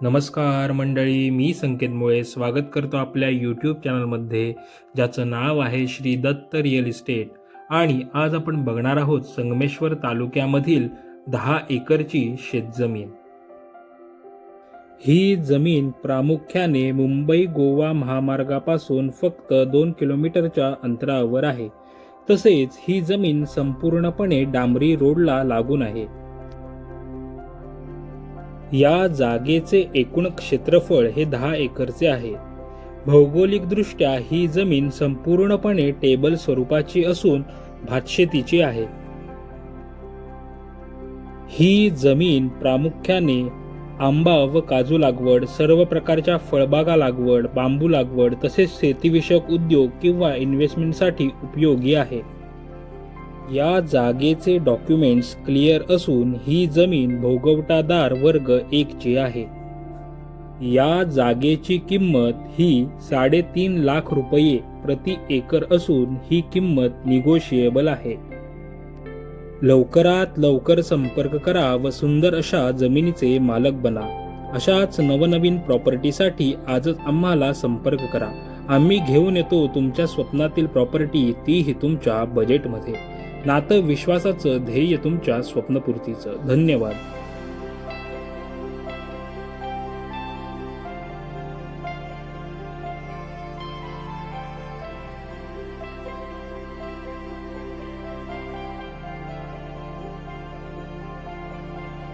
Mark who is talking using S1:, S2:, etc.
S1: नमस्कार मंडळी, मी संकेत मुळे स्वागत करतो आपल्या यूट्यूब चॅनलमध्ये, ज्याचं नाव आहे श्री दत्त रिअल इस्टेट. आणि आज आपण बघणार आहोत संगमेश्वर तालुक्यामधील 10 एकरची शेतजमीन. ही जमीन प्रामुख्याने मुंबई गोवा महामार्गापासून फक्त 2 किलोमीटरच्या अंतरावर आहे. तसेच ही जमीन संपूर्णपणे डांबरी रोडला लागून आहे. या जागेचे एकूण क्षेत्रफळ हे 10 एकरचे आहे. भौगोलिकदृष्ट्या ही जमीन संपूर्णपणे टेबल स्वरूपाची असून भातशेतीची आहे. ही जमीन प्रामुख्याने आंबा व काजू लागवड, सर्व प्रकारच्या फळबागा लागवड, बांबू लागवड तसेच शेतीविषयक उद्योग किंवा इन्व्हेस्टमेंटसाठी उपयोगी आहे. या जागेचे डॉक्युमेंट्स क्लिअर असून ही जमीन भोगवटादार वर्ग 1 ची आहे. या जागेची किंमत ही 3.5 लाख रुपये प्रति एकर असून ही किंमत निगोशिएबल आहे. लवकरात लवकर संपर्क करा व सुंदर अशा जमिनीचे मालक बना. अशाच नवनवीन प्रॉपर्टीसाठी आजच आम्हाला संपर्क करा. आम्ही घेऊन येतो तुमच्या स्वप्नातील प्रॉपर्टी, तीही तुमच्या बजेटमध्ये. नातं विश्वासाचं, ध्येय तुमच्या स्वप्नपूर्तीचं. धन्यवाद.